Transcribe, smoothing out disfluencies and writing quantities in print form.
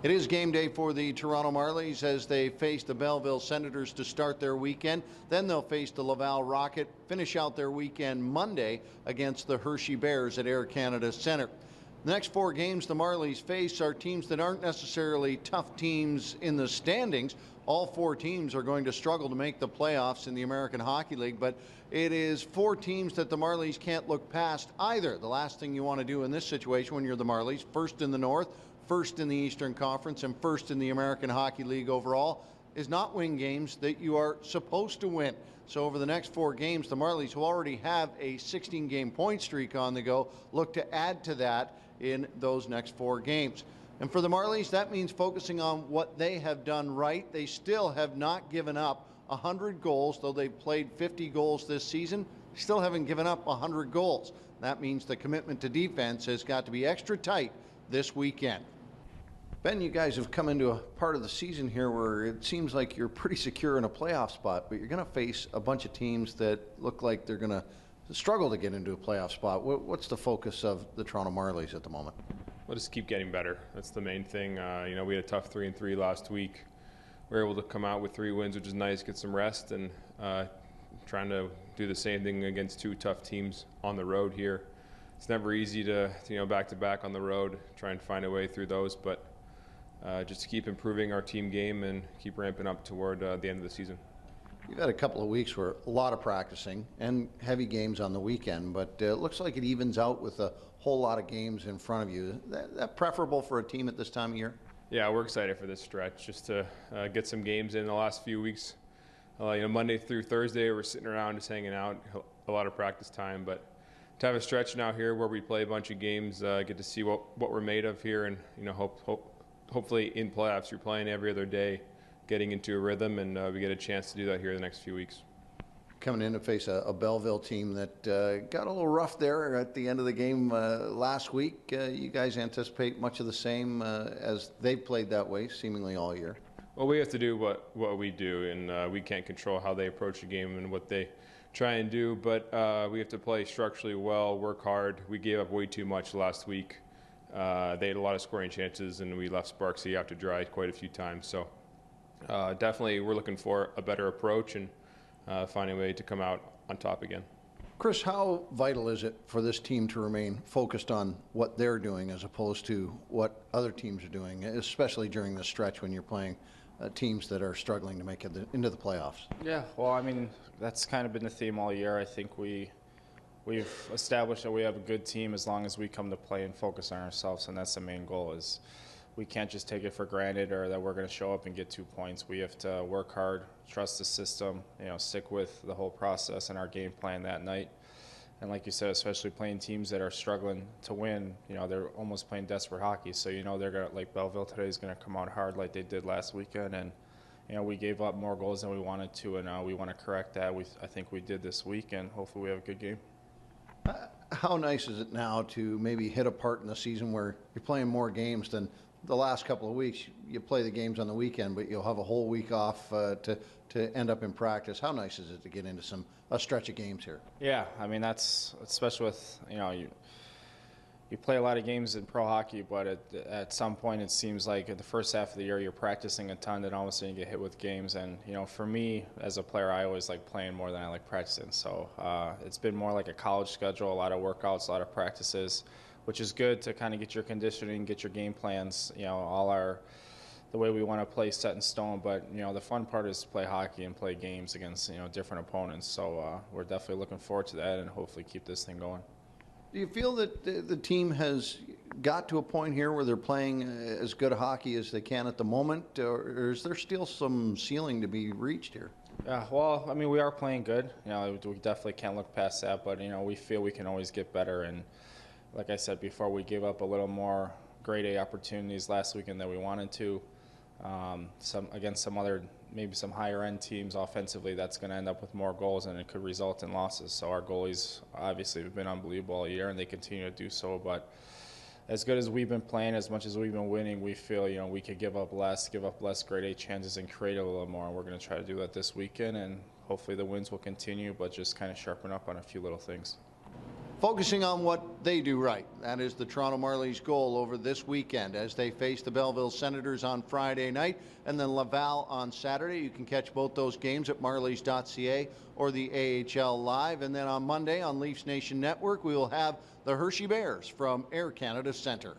It is game day for the Toronto Marlies as they face the Belleville Senators to start their weekend. Then they'll face the Laval Rocket, finish out their weekend Monday against the Hershey Bears at Air Canada Centre. The next four games the Marlies face are teams that aren't necessarily tough teams in the standings. All four teams are going to struggle to make the playoffs in the American Hockey League, but it is four teams that the Marlies can't look past either. The last thing you want to do in this situation when you're the Marlies, first in the North, first in the Eastern Conference, and first in the American Hockey League overall, is not win games that you are supposed to win. So over the next four games, the Marlies, who already have a 16-game point streak on the go, look to add to that in those next four games. And for the Marlies, that means focusing on what they have done right. They still have not given up 100 goals, though they've played 50 goals this season. Still haven't given up 100 goals. That means the commitment to defense has got to be extra tight this weekend. Ben, you guys have come into a part of the season here where it seems like you're pretty secure in a playoff spot, but you're going to face a bunch of teams that look like they're going to struggle to get into a playoff spot. What's the focus of the Toronto Marlies at the moment? We'll just keep getting better. That's the main thing. We had a tough 3-3 last week. We were able to come out with 3 wins, which is nice, get some rest, and trying to do the same thing against 2 tough teams on the road here. It's never easy to back-to-back on the road, try and find a way through those, but just to keep improving our team game and keep ramping up toward the end of the season. You've had a couple of weeks where a lot of practicing and heavy games on the weekend, but it looks like it evens out with a whole lot of games in front of you. That preferable for a team at this time of year? Yeah, we're excited for this stretch, just to get some games in the last few weeks. Monday through Thursday, we're sitting around just hanging out, a lot of practice time, but to have a stretch now here where we play a bunch of games, get to see what we're made of here, and hopefully in playoffs you're playing every other day, getting into a rhythm, and we get a chance to do that here the next few weeks. Coming in to face a Belleville team that got a little rough there at the end of the game last week. You guys anticipate much of the same as they've played that way seemingly all year? Well, we have to do what we do, and we can't control how they approach the game and what they try and do, but we have to play structurally well, work hard. We gave up way too much last week. They had a lot of scoring chances, and we left Sparksy out to dry quite a few times. So definitely we're looking for a better approach and find a way to come out on top again. Chris, how vital is it for this team to remain focused on what they're doing as opposed to what other teams are doing, especially during the stretch when you're playing teams that are struggling to make it into the playoffs? Yeah, well, I mean, that's kind of been the theme all year. I think we've established that we have a good team as long as we come to play and focus on ourselves, and that's the main goal. Is we can't just take it for granted or that we're going to show up and get 2 points. We have to work hard, trust the system, stick with the whole process and our game plan that night. And like you said, especially playing teams that are struggling to win, they're almost playing desperate hockey. So they're going to, like Belleville today, is going to come out hard like they did last weekend. And we gave up more goals than we wanted to, and we want to correct that. I think we did this week, and hopefully we have a good game. How nice is it now to maybe hit a part in the season where you're playing more games than the last couple of weeks? You play the games on the weekend, but you'll have a whole week off to end up in practice. How nice is it to get into a stretch of games here? Yeah, I mean, that's especially with you play a lot of games in pro hockey, but at some point it seems like in the first half of the year you're practicing a ton, then all of a sudden you get hit with games. And for me as a player, I always like playing more than I like practicing. So it's been more like a college schedule, a lot of workouts, a lot of practices, which is good to kind of get your conditioning, get your game plans, the way we want to play set in stone. But the fun part is to play hockey and play games against different opponents. So we're definitely looking forward to that and hopefully keep this thing going. Do you feel that the team has got to a point here where they're playing as good a hockey as they can at the moment, or is there still some ceiling to be reached here? Yeah, well, I mean, we are playing good. We definitely can't look past that, but we feel we can always get better. And like I said before, we gave up a little more grade A opportunities last weekend than we wanted to. Against some other, maybe some higher end teams offensively, that's going to end up with more goals and it could result in losses. So our goalies obviously have been unbelievable all year and they continue to do so. But as good as we've been playing, as much as we've been winning, we feel we could give up less grade A chances and create a little more. And we're going to try to do that this weekend, and hopefully the wins will continue, but just kind of sharpen up on a few little things. focusing on what they do right. That is the Toronto Marlies' goal over this weekend as they face the Belleville Senators on Friday night and then Laval on Saturday. You can catch both those games at marlies.ca or the AHL Live. And then on Monday on Leafs Nation Network, we will have the Hershey Bears from Air Canada Centre.